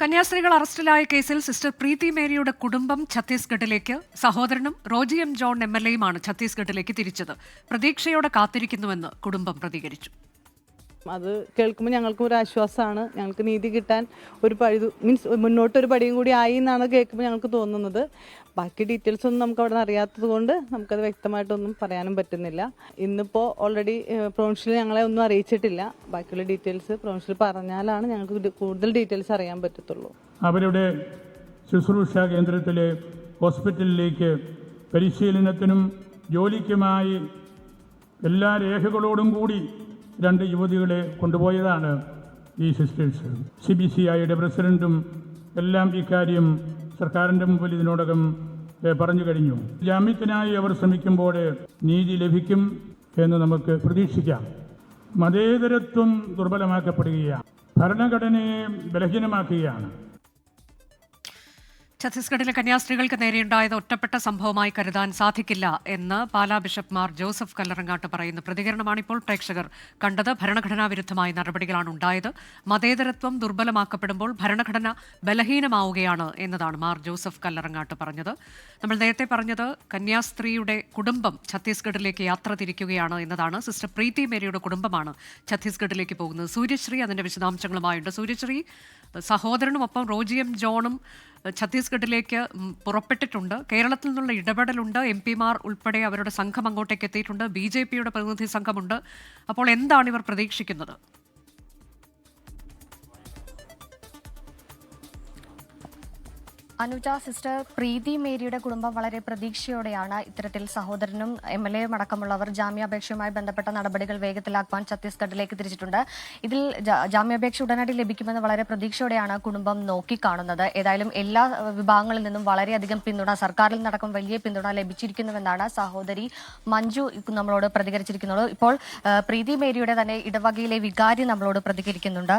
കന്യാസ്ത്രീകൾ അറസ്റ്റിലായ കേസിൽ സിസ്റ്റർ പ്രീതി മേരിയുടെ കുടുംബം ഛത്തീസ്ഗഡിലേക്ക്, സഹോദരനും റോജി എം ജോൺ MLAയുമാണ് ഛത്തീസ്ഗഡിലേക്ക് തിരിച്ചത്. പ്രതീക്ഷയോടെ കാത്തിരിക്കുന്നുവെന്ന് കുടുംബം പ്രതികരിച്ചു. അത് കേൾക്കുമ്പോൾ ഞങ്ങൾക്ക് ഒരു ആശ്വാസമാണ്. ഞങ്ങൾക്ക് നീതി കിട്ടാൻ ഒരു മുന്നോട്ടൊരു പടിയും കൂടി ആയി എന്നാണ് കേൾക്കുമ്പോൾ ഞങ്ങൾക്ക് തോന്നുന്നത്. ബാക്കി ഡീറ്റെയിൽസ് ഒന്നും നമുക്ക് അവിടെ നിന്ന് അറിയാത്തത് കൊണ്ട് നമുക്കത് വ്യക്തമായിട്ടൊന്നും പറയാനും പറ്റുന്നില്ല. ഇന്നിപ്പോൾ ഓൾറെഡി പ്രൊവിൻഷ്യൽ ഞങ്ങളെ ഒന്നും അറിയിച്ചിട്ടില്ല. ബാക്കിയുള്ള ഡീറ്റെയിൽസ് പ്രൊവിൻഷ്യൽ പറഞ്ഞാലാണ് ഞങ്ങൾക്ക് കൂടുതൽ ഡീറ്റെയിൽസ് അറിയാൻ പറ്റത്തുള്ളൂ. അവരുടെ ശുശ്രൂഷ കേന്ദ്രത്തിലെ ഹോസ്പിറ്റലിലേക്ക് പരിശീലനത്തിനും ജോലിക്കുമായി എല്ലാ രേഖകളോടും കൂടി 2 യുവതികളെ കൊണ്ടുപോയതാണ് ഈ സിസ്റ്റേഴ്സ്. CBCIയുടെ പ്രസിഡന്റും എല്ലാം ഇക്കാര്യം സർക്കാരിൻ്റെ മുമ്പിൽ ഇതിനോടകം പറഞ്ഞു കഴിഞ്ഞു. ജാമ്യത്തിനായി അവർ ശ്രമിക്കുമ്പോൾ നീതി ലഭിക്കും എന്ന് നമുക്ക് പ്രതീക്ഷിക്കാം. മതേതരത്വം ദുർബലമാക്കപ്പെടുകയാണ്, ഭരണഘടനയെ ബലഹീനമാക്കുകയാണ്. ഛത്തീസ്ഗഡിലെ കന്യാസ്ത്രീകൾക്ക് നേരെയുണ്ടായത് ഒറ്റപ്പെട്ട സംഭവമായി കരുതാൻ സാധിക്കില്ല എന്ന് പാലാ ബിഷപ്പ് മാർ ജോസഫ് കല്ലറങ്ങാട്ട് പറയുന്ന പ്രതികരണമാണ് ഇപ്പോൾ പ്രേക്ഷകർ കണ്ടത്. ഭരണഘടനാ വിരുദ്ധമായ നടപടികളാണ് ഉണ്ടായത്. മതേതരത്വം ദുർബലമാക്കപ്പെടുമ്പോൾ ഭരണഘടന ബലഹീനമാവുകയാണ് എന്നതാണ് മാർ ജോസഫ് കല്ലറങ്ങാട്ട് പറഞ്ഞത്. നമ്മൾ നേരത്തെ പറഞ്ഞത് കന്യാസ്ത്രീയുടെ കുടുംബം ഛത്തീസ്ഗഡിലേക്ക് യാത്ര തിരിക്കുകയാണ് എന്നതാണ്. സിസ്റ്റർ പ്രീതി മേരിയുടെ കുടുംബമാണ് ഛത്തീസ്ഗഡിലേക്ക് പോകുന്നത്. സൂര്യശ്രീ അതിന്റെ വിശദാംശങ്ങളുമായുണ്ട്. സൂര്യശ്രീ, സഹോദരനുമൊപ്പം റോജി എം ജോണും ഛത്തീസ്ഗഡിലേക്ക് പുറപ്പെട്ടിട്ടുണ്ട്. കേരളത്തിൽ നിന്നുള്ള ഇടപെടലുണ്ട്. MP-മാർ ഉൾപ്പെടെ അവരുടെ സംഘം അങ്ങോട്ടേക്ക് എത്തിയിട്ടുണ്ട്. BJPയുടെ പ്രതിനിധി സംഘമുണ്ട്. അപ്പോൾ എന്താണ് ഇവർ പ്രതീക്ഷിക്കുന്നത്? അനുജ, സിസ്റ്റർ പ്രീതി മേരിയുടെ കുടുംബം വളരെ പ്രതീക്ഷയോടെയാണ് ഇത്തരത്തിൽ സഹോദരനും MLAയും അടക്കമുള്ളവർ ജാമ്യാപേക്ഷയുമായി ബന്ധപ്പെട്ട നടപടികൾ വേഗത്തിലാക്കുവാൻ ഛത്തീസ്ഗഡിലേക്ക് തിരിച്ചിട്ടുണ്ട്. ഇതിൽ ജാമ്യാപേക്ഷ ഉടനടി ലഭിക്കുമെന്ന് വളരെ പ്രതീക്ഷയോടെയാണ് കുടുംബം നോക്കിക്കാണുന്നത്. ഏതായാലും എല്ലാ വിഭാഗങ്ങളിൽ നിന്നും വളരെയധികം പിന്തുണ, സർക്കാരിൽ നിന്നടക്കം വലിയ പിന്തുണ ലഭിച്ചിരിക്കുന്നുവെന്നാണ് സഹോദരി മഞ്ജു നമ്മളോട് പ്രതികരിച്ചിരിക്കുന്നത്. ഇപ്പോൾ പ്രീതി മേരിയുടെ തന്നെ ഇടവകയിലെ വികാരി നമ്മളോട് പ്രതികരിക്കുന്നുണ്ട്.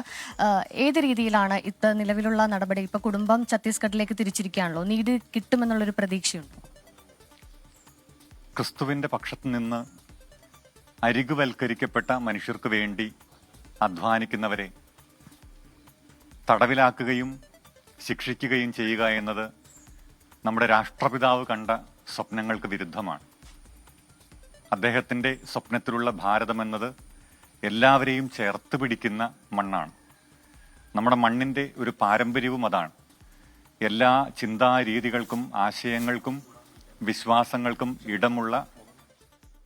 ഏത് രീതിയിലാണ് നിലവിലുള്ള നടപടി? ഇപ്പോൾ കുടുംബം ഛത്തീസ്ഗഡിലേക്ക് തിരിച്ചിരിക്കുകയാണല്ലോ, നീതി കിട്ടുമെന്നുള്ളൊരു പ്രതീക്ഷയുണ്ട്? ക്രിസ്തുവിന്റെ പക്ഷത്തു നിന്ന് അരികുവൽക്കരിക്കപ്പെട്ട മനുഷ്യർക്ക് വേണ്ടി അധ്വാനിക്കുന്നവരെ തടവിലാക്കുകയും ശിക്ഷിക്കുകയും ചെയ്യുക എന്നത് നമ്മുടെ രാഷ്ട്രപിതാവ് കണ്ട സ്വപ്നങ്ങൾക്ക് വിരുദ്ധമാണ്. അദ്ദേഹത്തിന്റെ സ്വപ്നത്തിലുള്ള ഭാരതമെന്നത് എല്ലാവരെയും ചേർത്ത് പിടിക്കുന്ന മണ്ണാണ്. നമ്മുടെ മണ്ണിന്റെ ഒരു പാരമ്പര്യവും അതാണ്. എല്ലാ ചിന്താരീതികൾക്കും ആശയങ്ങൾക്കും വിശ്വാസങ്ങൾക്കും ഇടമുള്ള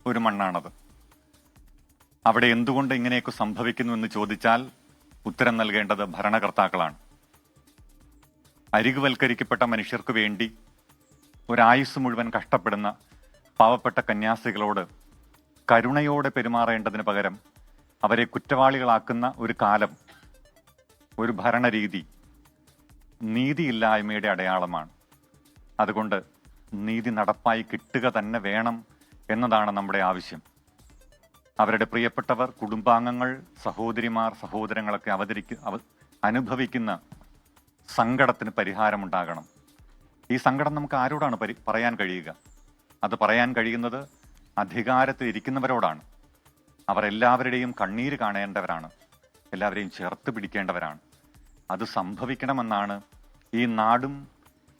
ഒരു മണ്ണാണത്. അവിടെ എന്തുകൊണ്ട് ഇങ്ങനെയൊക്കെ സംഭവിക്കുന്നു എന്ന് ചോദിച്ചാൽ ഉത്തരം നൽകേണ്ടത് ഭരണകർത്താക്കളാണ്. അരികുവൽക്കരിക്കപ്പെട്ട മനുഷ്യർക്ക് വേണ്ടി ഒരായുസ് മുഴുവൻ കഷ്ടപ്പെടുന്ന പാവപ്പെട്ട കന്യാസ്ത്രീകളോട് കരുണയോടെ പെരുമാറേണ്ടതിന് പകരം അവരെ കുറ്റവാളികളാക്കുന്ന ഒരു കാലം, ഒരു ഭരണരീതി നീതിയില്ലായ്മയുടെ അടയാളമാണ്. അതുകൊണ്ട് നീതി നടപ്പായി കിട്ടുക തന്നെ വേണം എന്നതാണ് നമ്മുടെ ആവശ്യം. അവരുടെ പ്രിയപ്പെട്ടവർ, കുടുംബാംഗങ്ങൾ, സഹോദരിമാർ, സഹോദരങ്ങളൊക്കെ അനുഭവിക്കുന്ന സങ്കടത്തിന് പരിഹാരമുണ്ടാകണം. ഈ സങ്കടം നമുക്ക് ആരോടാണ് പറയാൻ കഴിയുക? അത് പറയാൻ കഴിയുന്നത് അധികാരത്തിൽ ഇരിക്കുന്നവരോടാണ്. അവർ എല്ലാവരുടെയും കണ്ണീര് കാണേണ്ടവരാണ്, എല്ലാവരെയും ചേർത്ത് പിടിക്കേണ്ടവരാണ്. അത് സംഭവിക്കണമെന്നാണ് ഈ നാടും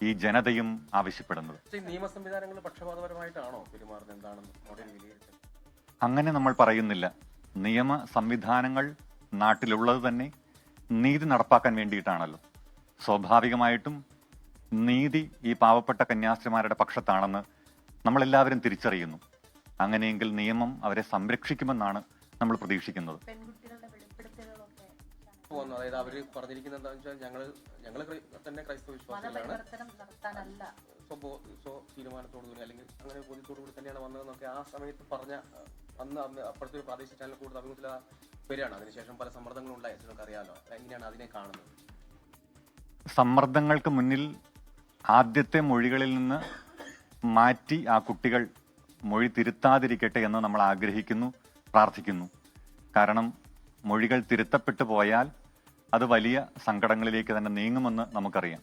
ഈ ജനതയും ആവശ്യപ്പെടുന്നത്. അങ്ങനെ നമ്മൾ പറയുന്നില്ല. നിയമ സംവിധാനങ്ങൾ നാട്ടിലുള്ളത് തന്നെ നീതി നടപ്പാക്കാൻ വേണ്ടിയിട്ടാണല്ലോ. സ്വാഭാവികമായിട്ടും നീതി ഈ പാവപ്പെട്ട കന്യാസ്ത്രീമാരുടെ പക്ഷത്താണെന്ന് നമ്മളെല്ലാവരും തിരിച്ചറിയുന്നു. അങ്ങനെയെങ്കിൽ നിയമം അവരെ സംരക്ഷിക്കുമെന്നാണ് നമ്മൾ പ്രതീക്ഷിക്കുന്നത്. അതായത് അവര് പറഞ്ഞിരിക്കുന്നത് എന്താണെന്ന് വെച്ചാൽ ഞങ്ങള് തന്നെ ക്രൈസ്തവ വിശ്വാസികളാണ്, തീരുമാനത്തോടുകൂടി അല്ലെങ്കിൽ അങ്ങനെ ബോധ്യത്തോടുകൂടി തന്നെയാണ് വന്നതെന്നൊക്കെ ആ സമയത്ത് പറഞ്ഞ അന്ന് അപ്പുറത്തെ ഒരു പ്രാദേശിക ചാനൽ കൂടുതൽ അഭിമുഖത്തിൽ വരികയാണ്. അതിനുശേഷം പല സമ്മർദ്ദങ്ങളും ഉണ്ടായി, നിങ്ങൾക്ക് അറിയാലോ. എങ്ങനെയാണ് അതിനെ കാണുന്നത്? സമ്മർദ്ദങ്ങൾക്ക് മുന്നിൽ ആദ്യത്തെ മൊഴികളിൽ നിന്ന് മാറ്റി ആ കുട്ടികൾ മൊഴി തിരുത്താതിരിക്കട്ടെ എന്ന് നമ്മൾ ആഗ്രഹിക്കുന്നു, പ്രാർത്ഥിക്കുന്നു. കാരണം മൊഴികൾ തിരുത്തപ്പെട്ടു പോയാൽ അത് വലിയ സങ്കടങ്ങളിലേക്ക് തന്നെ നീങ്ങുമെന്ന് നമുക്കറിയാം.